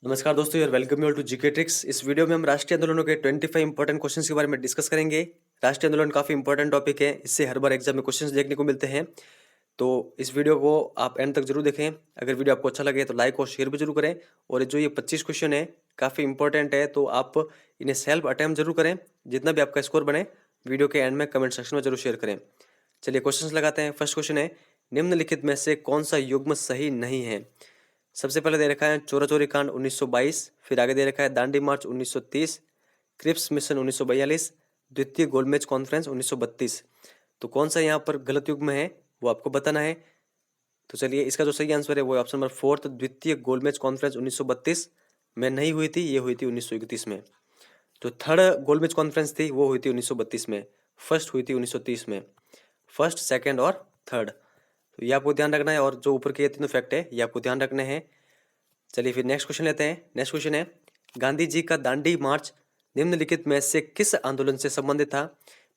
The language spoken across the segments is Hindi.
नमस्कार दोस्तों, यार welcome you to GK tricks. इस वीडियो में हम राष्ट्रीय आंदोलनों के 25 इंपॉर्टेंट क्वेश्चंस के बारे में डिस्कस करेंगे। राष्ट्रीय आंदोलन काफी इंपॉर्टेंट टॉपिक है, इससे हर बार एग्जाम में क्वेश्चंस देखने को मिलते हैं। तो इस वीडियो को आप एंड तक जरूर देखें। अगर वीडियो आपको अच्छा लगे तो लाइक और शेयर भी जरूर करें। और जो ये 25 क्वेश्चन है काफी इंपॉर्टेंट है, तो आप इन्हें सेल्फ अटेम्प्ट जरूर करें। जितना भी आपका स्कोर बने वीडियो के एंड में कमेंट सेक्शन में जरूर शेयर करें। चलिए क्वेश्चंस लगाते हैं। फर्स्ट क्वेश्चन है, निम्नलिखित में से कौन सा युग्म सही नहीं है। सबसे पहले दे रखा है चोरा चोरी कांड 1922, फिर आगे दे रखा है दांडी मार्च 1930, क्रिप्स मिशन 1942, द्वितीय गोलमेज कॉन्फ्रेंस 1932। तो कौन सा यहाँ पर गलत युग्म है वो आपको बताना है। तो चलिए, इसका जो सही आंसर है वो ऑप्शन नंबर 4, द्वितीय गोलमेज कॉन्फ्रेंस 1932 में नहीं हुई थी, ये हुई थी 1931 में। जो थर्ड गोलमेज कॉन्फ्रेंस थी वो हुई थी 1932 में, फर्स्ट हुई थी 1930 में। फर्स्ट, सेकेंड और थर्ड, तो ये आपको ध्यान रखना है। और जो ऊपर के तीनों फैक्ट है ये आपको ध्यान रखने हैं। चलिए फिर नेक्स्ट क्वेश्चन लेते हैं। नेक्स्ट क्वेश्चन है, गांधी जी का दांडी मार्च निम्नलिखित में से किस आंदोलन से संबंधित था।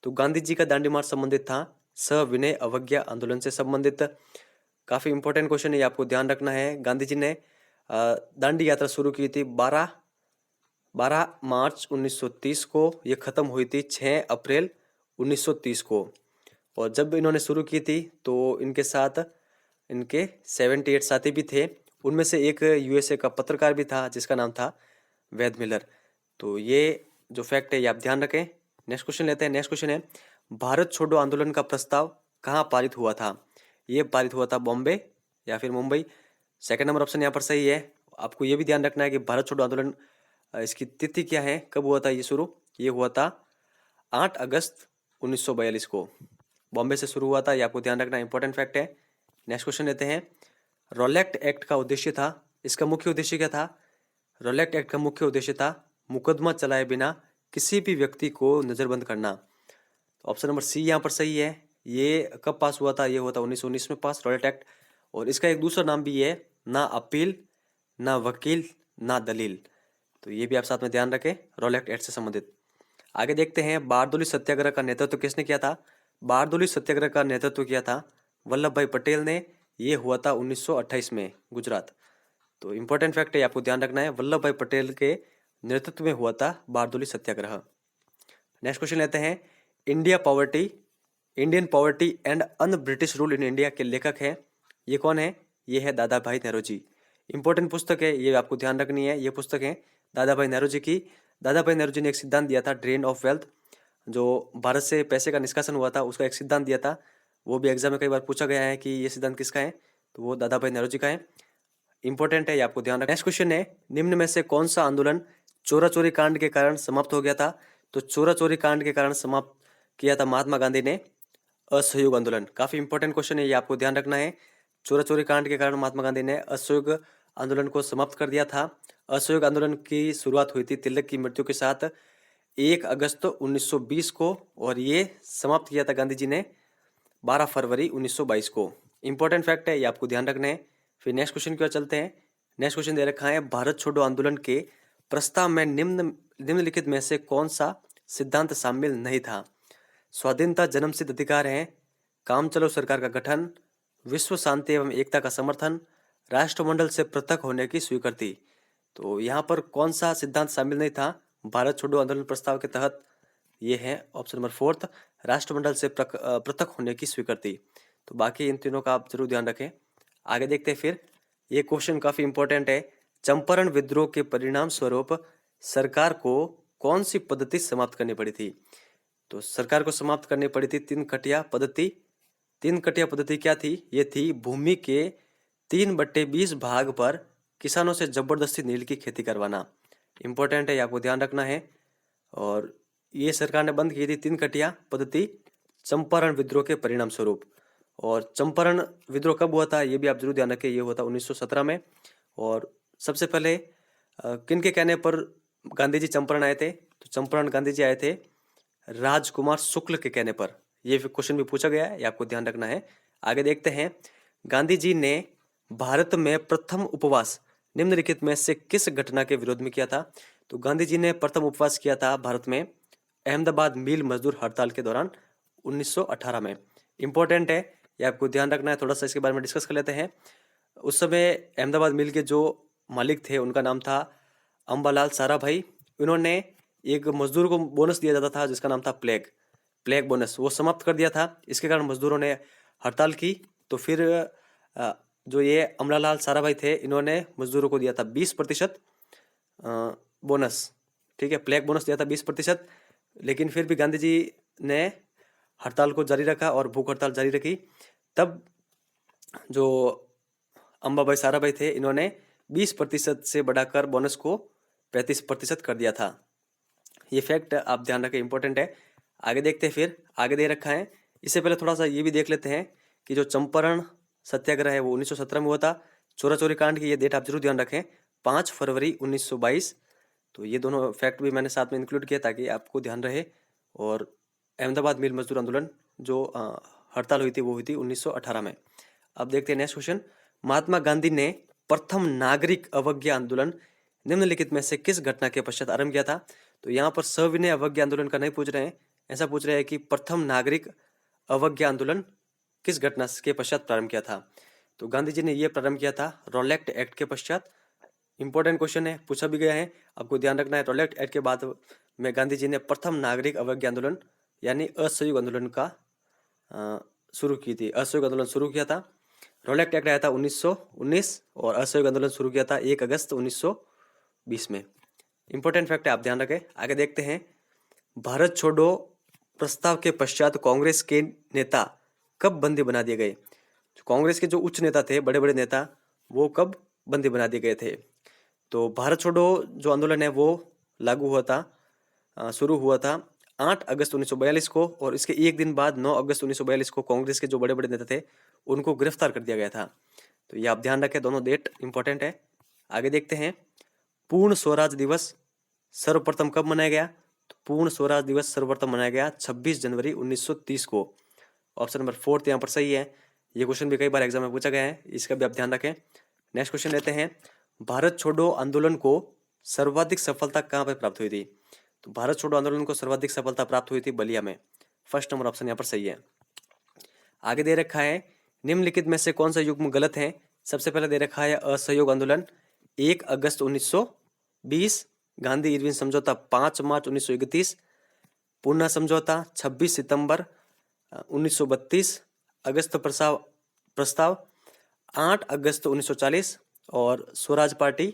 तो गांधी जी का दांडी मार्च संबंधित था सविनय अवज्ञा आंदोलन से संबंधित। काफी इंपॉर्टेंट क्वेश्चन है, ये आपको ध्यान रखना है। गांधी जी ने दांडी यात्रा शुरू की थी 12 मार्च 1930 को, ये खत्म हुई थी 6 अप्रैल 1930 को। और जब इन्होंने शुरू की थी तो इनके साथ इनके 78 साथी भी थे। उनमें से एक यूएसए का पत्रकार भी था जिसका नाम था वैद मिलर। तो ये जो फैक्ट है ये आप ध्यान रखें। नेक्स्ट क्वेश्चन लेते हैं। नेक्स्ट क्वेश्चन है, भारत छोड़ो आंदोलन का प्रस्ताव कहाँ पारित हुआ था। ये पारित हुआ था बॉम्बे या फिर मुंबई। सेकंड नंबर ऑप्शन यहाँ पर सही है। आपको ये भी ध्यान रखना है कि भारत छोड़ो आंदोलन इसकी तिथि क्या है, कब हुआ था ये शुरू। ये हुआ था 8 अगस्त 1942 को, बॉम्बे से शुरू हुआ था। ये आपको ध्यान रखना इंपॉर्टेंट फैक्ट है। नेक्स्ट क्वेश्चन लेते हैं, रोलेक्ट एक्ट का उद्देश्य था, इसका मुख्य उद्देश्य क्या था। रोलेक्ट एक्ट का मुख्य उद्देश्य था मुकदमा चलाए बिना किसी भी व्यक्ति को नजरबंद करना। ऑप्शन नंबर सी यहाँ पर सही है। ये कब पास हुआ था, ये हुआ था 1919 में पास, रोलेक्ट एक्ट। और इसका एक दूसरा नाम भी है, ना अपील, ना वकील, ना दलील। तो ये भी आप साथ में ध्यान रखें, रोलेक्ट एक्ट से संबंधित। आगे देखते हैं, बारदोली सत्याग्रह का नेतृत्व किसने किया था। बारदोली सत्याग्रह का नेतृत्व किया था वल्लभ भाई पटेल ने। ये हुआ था 1928 में, गुजरात। तो इंपॉर्टेंट फैक्ट है, आपको ध्यान रखना है, वल्लभ भाई पटेल के नेतृत्व में हुआ था बारदोली सत्याग्रह। नेक्स्ट क्वेश्चन लेते हैं, Indian poverty and un British rule in India के लेखक हैं, ये कौन है। ये है दादा भाई नेहरू जी। इंपॉर्टेंट पुस्तक है, ये आपको ध्यान रखनी है। ये पुस्तक है दादा भाई नेहरू जी की। दादा भाई नेहरू जी ने एक सिद्धांत दिया था, ड्रेन ऑफ वेल्थ, जो भारत से पैसे का निष्कासन हुआ था उसका एक सिद्धांत दिया था। वो भी एग्जाम में कई बार पूछा गया है कि ये सिद्धांत किसका है, तो वो दादा भाई नेहरू जी का है। इंपॉर्टेंट है, ये आपको ध्यान रखना। नेक्स्ट क्वेश्चन है, निम्न में से कौन सा आंदोलन चोरा चोरी कांड के कारण समाप्त हो गया था। तो चोरा चोरी कांड के कारण समाप्त किया था महात्मा गांधी ने असहयोग आंदोलन। काफी इंपॉर्टेंट क्वेश्चन है, ये आपको ध्यान रखना है। चोरा चोरी कांड के कारण महात्मा गांधी ने असहयोग आंदोलन को समाप्त कर दिया था। असहयोग आंदोलन की शुरुआत हुई थी तिलक की मृत्यु के साथ 1 अगस्त 1920 को, और ये समाप्त किया था गांधी जी ने 12 फरवरी 1922 को। इंपॉर्टेंट फैक्ट है, ये आपको ध्यान रखना है। फिर नेक्स्ट क्वेश्चन की ओर चलते हैं। नेक्स्ट क्वेश्चन दे रखा है, भारत छोड़ो आंदोलन के प्रस्ताव में निम्नलिखित में से कौन सा सिद्धांत शामिल नहीं था। स्वाधीनता जन्मसिद्ध अधिकार है, काम चलो सरकार का गठन, विश्व शांति एवं एकता का समर्थन, राष्ट्रमंडल से पृथक होने की स्वीकृति। तो यहाँ पर कौन सा सिद्धांत शामिल नहीं था भारत छोड़ो आंदोलन प्रस्ताव के तहत। ये है ऑप्शन नंबर 4, राष्ट्रमंडल से पृथक होने की स्वीकृति। तो बाकी इन तीनों का आप जरूर ध्यान रखें। आगे देखते हैं फिर, ये क्वेश्चन काफी इंपॉर्टेंट है। चंपारण विद्रोह के परिणाम स्वरूप सरकार को कौन सी पद्धति समाप्त करनी पड़ी थी। तो सरकार को समाप्त करनी पड़ी थी 3 कटिया पद्धति। 3 कटिया पद्धति क्या थी, ये थी भूमि के 3/20 भाग पर किसानों से जबरदस्ती नील की खेती करवाना। इंपॉर्टेंट है, आपको ध्यान रखना है। और ये सरकार ने बंद की थी 3 कटिया पद्धति चंपारण विद्रोह के परिणाम स्वरूप। और चंपारण विद्रोह कब हुआ था ये भी आप जरूर ध्यान रखें, ये हुआ था 1917 में। और सबसे पहले किन के कहने पर गांधी जी चंपारण आए थे। तो चंपारण गांधी जी आए थे राजकुमार शुक्ल के कहने पर। ये क्वेश्चन भी पूछा गया है, ये आपको ध्यान रखना है। आगे देखते हैं, गांधी जी ने भारत में प्रथम उपवास निम्नलिखित में से किस घटना के विरोध में किया था। तो गांधी जी ने प्रथम उपवास किया था भारत में अहमदाबाद मिल मजदूर हड़ताल के दौरान 1918 में। इंपॉर्टेंट है, ये आपको ध्यान रखना है। थोड़ा सा इसके बारे में डिस्कस कर लेते हैं। उस समय अहमदाबाद मिल के जो मालिक थे उनका नाम था अम्बालाल साराभाई। इन्होंने एक मजदूर को बोनस दिया जाता था जिसका नाम था प्लेग बोनस, वो समाप्त कर दिया था। इसके कारण मजदूरों ने हड़ताल की। तो फिर जो ये अम्बालाल साराभाई थे इन्होंने मजदूरों को दिया था 20% बोनस। ठीक है, प्लेग बोनस दिया था 20%। लेकिन फिर भी गांधी जी ने हड़ताल को जारी रखा और भूख हड़ताल जारी रखी। तब जो अम्बाभाई साराभाई थे इन्होंने 20% से बढ़ाकर बोनस को 35% कर दिया था। ये फैक्ट आप ध्यान रखें, इंपॉर्टेंट है। आगे देखते हैं, फिर आगे दे रखा है। इससे पहले थोड़ा सा ये भी देख लेते हैं कि जो चंपारण सत्याग्रह है वो 1917 में हुआ था। चोरा चोरी कांड की ये डेट आप जरूर ध्यान रखें, 5 फरवरी 1922। तो ये दोनों फैक्ट भी मैंने साथ में इंक्लूड किया ताकि आपको ध्यान रहे। और अहमदाबाद मिल मजदूर आंदोलन जो हड़ताल हुई थी वो हुई थी 1918 में। अब देखते हैं नेक्स्ट क्वेश्चन। महात्मा गांधी ने प्रथम नागरिक अवज्ञा आंदोलन निम्नलिखित में से किस घटना के पश्चात आरंभ किया था? तो यहाँ पर सविनय अवज्ञा आंदोलन का नहीं पूछ रहे हैं, ऐसा पूछ रहे हैं कि प्रथम नागरिक अवज्ञा आंदोलन किस घटना के पश्चात प्रारंभ किया था? तो गांधी जी ने यह प्रारंभ किया था रॉलेट एक्ट के पश्चात। इंपॉर्टेंट क्वेश्चन है, पूछा भी गया है, आपको ध्यान रखना है। रॉलेट एक्ट के बाद में गांधी जी ने प्रथम नागरिक अवज्ञा आंदोलन यानी असहयोग आंदोलन का शुरू की थी, असहयोग आंदोलन शुरू किया था। रॉलेट एक्ट आया था 1919 और असहयोग आंदोलन शुरू किया था 1 अगस्त 1920 में। इंपॉर्टेंट फैक्ट है, आप ध्यान रखें। आगे देखते हैं। भारत छोड़ो प्रस्ताव के पश्चात कांग्रेस के नेता कब बंदी बना दिए गए? कांग्रेस के जो उच्च नेता थे, बड़े बड़े नेता, वो कब बंदी बना दिए गए थे? तो भारत छोड़ो जो आंदोलन है वो लागू हुआ था, शुरू हुआ था 8 अगस्त 1942 को, और इसके एक दिन बाद 9 अगस्त 1942 को कांग्रेस के जो बड़े बड़े नेता थे उनको गिरफ्तार कर दिया गया था। तो ये आप ध्यान रखें, दोनों डेट इंपॉर्टेंट है। आगे देखते हैं। पूर्ण स्वराज दिवस सर्वप्रथम कब मनाया गया? तो पूर्ण स्वराज दिवस सर्वप्रथम मनाया गया 26 जनवरी 1930 को। ऑप्शन नंबर 4 यहाँ पर सही है। ये क्वेश्चन भी कई बार एग्जाम में पूछा गया है, इसका भी आप ध्यान रखें। नेक्स्ट क्वेश्चन लेते हैं। भारत छोड़ो आंदोलन को सर्वाधिक सफलता कहाँ पर प्राप्त हुई थी? तो भारत छोड़ो आंदोलन को सर्वाधिक सफलता प्राप्त हुई थी बलिया में। फर्स्ट नंबर ऑप्शन यहाँ पर सही है। आगे दे रखा है निम्नलिखित में से कौन सा युग्म गलत है? सबसे पहले दे रखा है असहयोग आंदोलन 1 अगस्त 1920, गांधी इरविन समझौता 5 मार्च 1931, पूना समझौता 26 सितंबर 1932, अगस्त प्रस्ताव 8 अगस्त 1940 और स्वराज पार्टी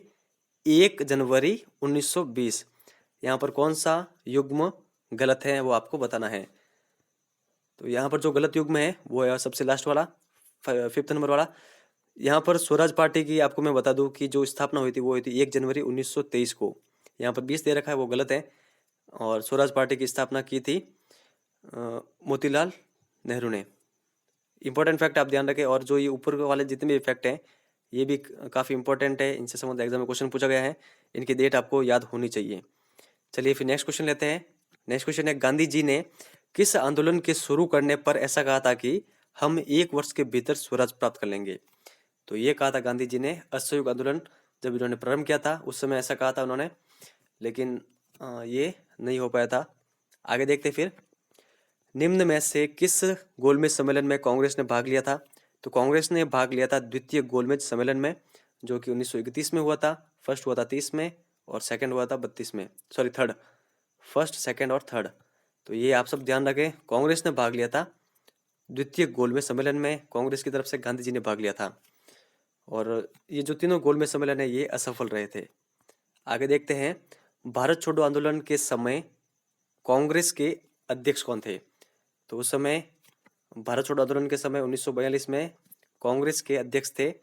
1 जनवरी 1920। यहाँ पर कौन सा युग्म गलत है वो आपको बताना है। तो यहाँ पर जो गलत युग्म है वो है सबसे लास्ट वाला, 5th नंबर वाला। यहाँ पर स्वराज पार्टी की आपको मैं बता दूं कि जो स्थापना हुई थी वो हुई थी 1 जनवरी 1923 को। यहाँ पर 20 दे रखा है, वो गलत है। और स्वराज पार्टी की स्थापना की थी मोतीलाल नेहरू ने। इंपॉर्टेंट फैक्ट आप ध्यान रखें। और जो ये ऊपर वाले जितने भी फैक्ट हैं ये भी काफ़ी इंपॉर्टेंट है, इनसे संबंधित एग्जाम में क्वेश्चन पूछा गया है, इनकी डेट आपको याद होनी चाहिए। चलिए फिर नेक्स्ट क्वेश्चन लेते हैं। नेक्स्ट क्वेश्चन है, गांधी जी ने किस आंदोलन के शुरू करने पर ऐसा कहा था कि हम 1 वर्ष के भीतर स्वराज प्राप्त कर लेंगे? तो ये कहा था गांधी जी ने असहयोग आंदोलन जब इन्होंने प्रारंभ किया था उस समय ऐसा कहा था उन्होंने, लेकिन ये नहीं हो पाया था। आगे देखते फिर। निम्न में से किस गोलमेज सम्मेलन में कांग्रेस ने भाग लिया था? तो कांग्रेस ने भाग लिया था द्वितीय गोलमेज सम्मेलन में जो कि 1931 में हुआ था। फर्स्ट हुआ था 30 में और सेकंड हुआ था 32 में, सॉरी थर्ड, फर्स्ट सेकंड और थर्ड। तो ये आप सब ध्यान रखें, कांग्रेस ने भाग लिया था द्वितीय गोलमेज सम्मेलन में, कांग्रेस की तरफ से गांधी जी ने भाग लिया था। और ये जो तीनों गोलमेज सम्मेलन है ये असफल रहे थे। आगे देखते हैं। भारत छोड़ो आंदोलन के समय कांग्रेस के अध्यक्ष कौन थे? तो उस समय भारत छोड़ो आंदोलन के समय 1942 में कांग्रेस के अध्यक्ष थे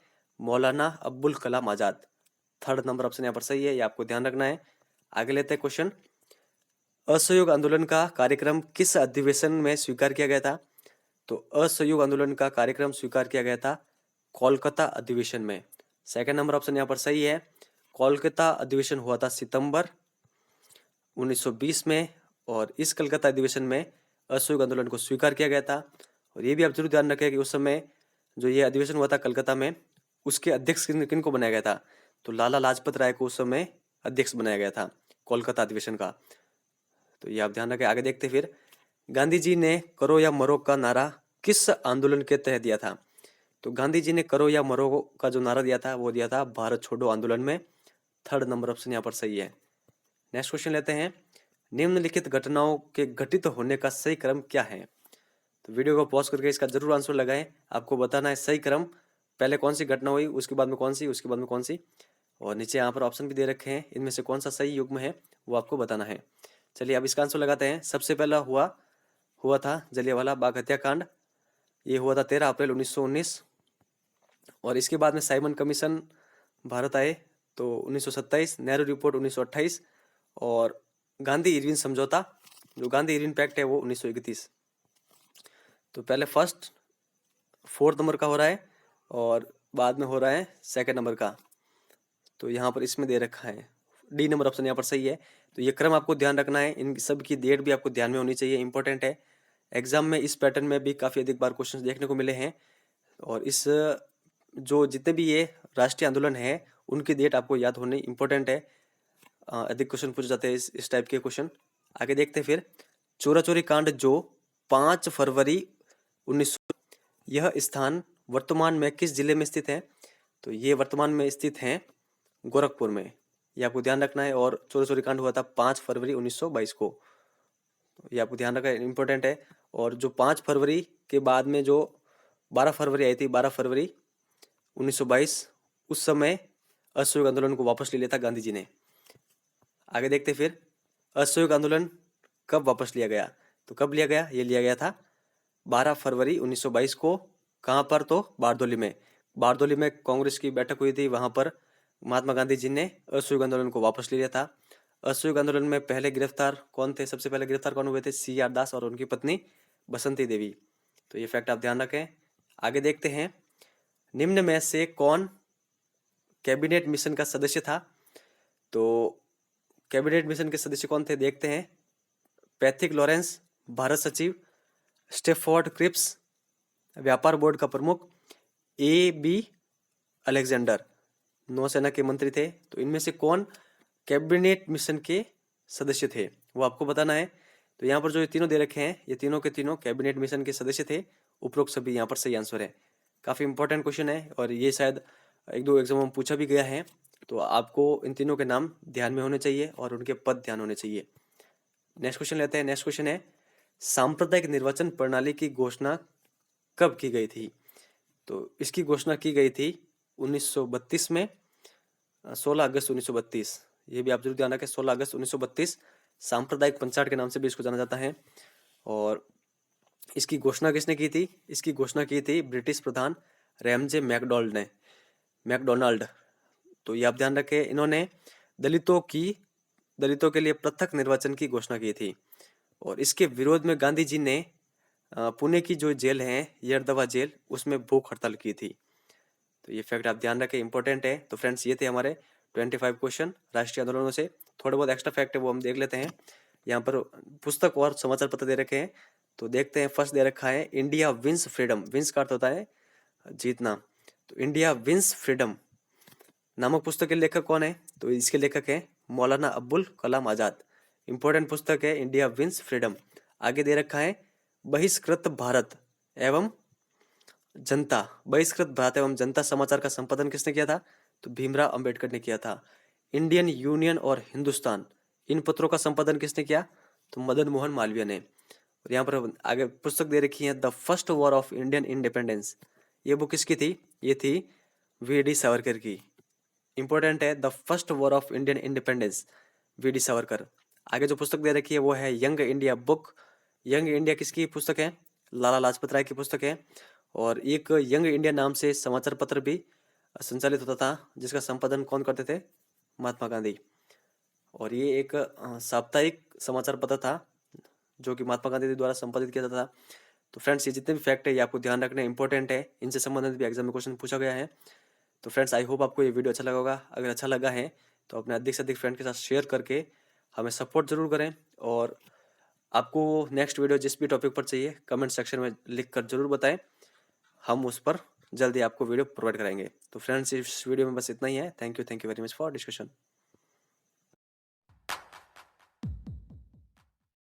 मौलाना Abdul Kalam Azad. Third number option यहाँ पर सही है, ये आपको ध्यान रखना है। आगे लेते हैं क्वेश्चन। असहयोग आंदोलन का कार्यक्रम किस अधिवेशन में स्वीकार किया गया था? तो असहयोग आंदोलन का कार्यक्रम स्वीकार किया गया था कोलकाता अधिवेशन में। सेकंड नंबर ऑप्शन यहाँ पर सही है। कोलकाता अधिवेशन हुआ था सितंबर 1920 में और इस कलकत्ता अधिवेशन में असहयोग आंदोलन को स्वीकार किया गया था। और ये भी आप जरूर ध्यान रखें कि उस समय जो ये अधिवेशन हुआ था कलकत्ता में उसके अध्यक्ष किन को बनाया गया था? तो लाला लाजपत राय को उस समय अध्यक्ष बनाया गया था कोलकाता अधिवेशन का। तो ये आप ध्यान रखें। आगे देखते फिर। गांधी जी ने करो या मरो का नारा किस आंदोलन के तहत दिया था? तो गांधी जी ने करो या मरो का जो नारा दिया था वो दिया था भारत छोड़ो आंदोलन में। थर्ड नंबर ऑप्शन यहाँ पर सही है। नेक्स्ट क्वेश्चन लेते हैं, निम्नलिखित घटनाओं के घटित होने का सही क्रम क्या है? तो वीडियो को पॉज करके इसका जरूर आंसर लगाएं। आपको बताना है सही क्रम, पहले कौन सी घटना हुई, उसके बाद में कौन सी, उसके बाद में कौन सी, और नीचे यहाँ पर ऑप्शन भी दे रखे हैं, इनमें से कौन सा सही युग्म है वो आपको बताना है। चलिए अब इसका आंसर लगाते हैं। सबसे पहला हुआ था जलियांवाला बाग हत्याकांड, ये हुआ था 13 अप्रैल 1919। और इसके बाद में साइमन कमीशन भारत आए तो 1927, नेहरू रिपोर्ट 1928, और गांधी इरविन समझौता, जो गांधी इरविन पैक्ट है वो 1931। तो पहले फर्स्ट 4th नंबर का हो रहा है और बाद में हो रहा है 2nd नंबर का। तो यहाँ पर इसमें दे रखा है डी नंबर ऑप्शन यहाँ पर सही है। तो ये क्रम आपको ध्यान रखना है, इन सब की डेट भी आपको ध्यान में होनी चाहिए, इंपॉर्टेंट है। एग्जाम में इस पैटर्न में भी काफ़ी अधिक बार क्वेश्चंस देखने को मिले हैं। और इस जो जितने भी ये राष्ट्रीय आंदोलन है उनकी डेट आपको याद होनी इंपॉर्टेंट है। अधिक क्वेश्चन पूछे जाते हैं इस टाइप के क्वेश्चन। आगे देखते हैं फिर, चोरा चोरी कांड जो 5 फरवरी 1900, यह स्थान वर्तमान में किस जिले में स्थित है? तो ये वर्तमान में स्थित है गोरखपुर में, ये आपको ध्यान रखना है। और चोरा चोरी कांड हुआ था 5 फरवरी 1922 को, ये आपको ध्यान रखना इंपॉर्टेंट है। और जो 5 फरवरी के बाद में जो 12 फरवरी आई थी, 12 फरवरी 1922, उस समय असहयोग आंदोलन को वापस ले लिया था गांधी जी ने। आगे देखते फिर, असहयोग आंदोलन कब वापस लिया गया? तो कब लिया गया? ये लिया गया था 12 फरवरी 1922 को। कहाँ पर? तो बारदोली में। बारदोली में कांग्रेस की बैठक हुई थी, वहां पर महात्मा गांधी जी ने असहयोग आंदोलन को वापस ले लिया था। असहयोग आंदोलन में पहले गिरफ्तार कौन थे? सबसे पहले गिरफ्तार कौन हुए थे? CR दास और उनकी पत्नी बसंती देवी। तो ये फैक्ट आप ध्यान रखें। आगे देखते हैं, निम्न में से कौन कैबिनेट मिशन का सदस्य था? तो कैबिनेट मिशन के सदस्य कौन थे देखते हैं, पैथिक लॉरेंस भारत सचिव, स्टेफोर्ड क्रिप्स व्यापार बोर्ड का प्रमुख, AB अलेक्जेंडर नौसेना के मंत्री थे। तो इनमें से कौन कैबिनेट मिशन के सदस्य थे वो आपको बताना है। तो यहाँ पर जो ये तीनों दे रखे हैं, ये तीनों के तीनों कैबिनेट मिशन के सदस्य थे। उपरोक्त सभी यहाँ पर सही आंसर है। काफ़ी इंपॉर्टेंट क्वेश्चन है और ये शायद 1-2 एग्जाम में पूछा भी गया है। तो आपको इन तीनों के नाम ध्यान में होने चाहिए और उनके पद ध्यान होने चाहिए। नेक्स्ट क्वेश्चन लेते हैं। नेक्स्ट क्वेश्चन है, सांप्रदायिक निर्वाचन प्रणाली की घोषणा कब की गई थी? तो इसकी घोषणा की गई थी 1932 में, 16 अगस्त 1932। ये भी आप जरूर ध्यान रखें, 16 अगस्त 1932 सांप्रदायिक पंचायत के नाम से भी इसको जाना जाता है। और इसकी घोषणा किसने की थी? इसकी घोषणा की थी ब्रिटिश प्रधान रैमजे मैकडोनाल्ड। तो ये आप ध्यान रखें, इन्होंने दलितों के लिए पृथक निर्वाचन की घोषणा की थी। और इसके विरोध में गांधी जी ने पुणे की जो जेल है यरदवा जेल, उसमें भूख हड़ताल की थी। तो ये फैक्ट आप ध्यान रखें, इंपॉर्टेंट है। तो फ्रेंड्स ये थे हमारे 25 क्वेश्चन राष्ट्रीय आंदोलनों से। थोड़े बहुत एक्स्ट्रा फैक्ट है वो हम देख लेते हैं। यहाँ पर पुस्तक और समाचार पत्र दे रखे हैं, तो देखते हैं। फर्स्ट दे रखा है, इंडिया विंस फ्रीडम। विंस का अर्थ होता है जीतना। तो इंडिया विंस फ्रीडम नामक पुस्तक के लेखक कौन है? तो इसके लेखक है मौलाना अब्दुल कलाम आजाद। इंपॉर्टेंट पुस्तक है इंडिया विंस फ्रीडम। आगे दे रखा है, बहिष्कृत भारत एवं जनता समाचार का संपादन किसने किया था? तो भीमराव अंबेडकर ने किया था। इंडियन यूनियन और हिंदुस्तान, इन पत्रों का संपादन किसने किया? तो मदन मोहन मालवीय ने। और यहाँ पर आगे पुस्तक दे रखी है, the first war of Indian independence. ये बुक किसकी थी? ये थी VD सावरकर की। इंपॉर्टेंट है, the first war of Indian independence, VD Savarkar. आगे जो पुस्तक दे रखी है वो है young India book. Young India किसकी पुस्तक है? लाला लाजपत राय की पुस्तक है। और एक यंग इंडिया नाम से समाचार पत्र भी संचालित होता था, जिसका संपादन कौन करते थे? महात्मा गांधी। और ये एक साप्ताहिक समाचार पत्र था जो कि महात्मा गांधी द्वारा संपादित किया जाता था। तो फ्रेंड्स ये जितने भी फैक्ट है ये आपको ध्यान रखना इंपॉर्टेंट है, इनसे संबंधित भी एग्जाम में क्वेश्चन पूछा गया है। तो फ्रेंड्स आई होप आपको ये वीडियो अच्छा लगा होगा। अगर अच्छा लगा है तो अपने अधिक से अधिक फ्रेंड के साथ शेयर करके हमें सपोर्ट जरूर करें। और आपको नेक्स्ट वीडियो जिस भी टॉपिक पर चाहिए कमेंट सेक्शन में लिख कर जरूर बताएं, हम उस पर जल्दी आपको वीडियो प्रोवाइड कराएंगे। तो फ्रेंड्स इस वीडियो में बस इतना ही है। Thank you very much for discussion.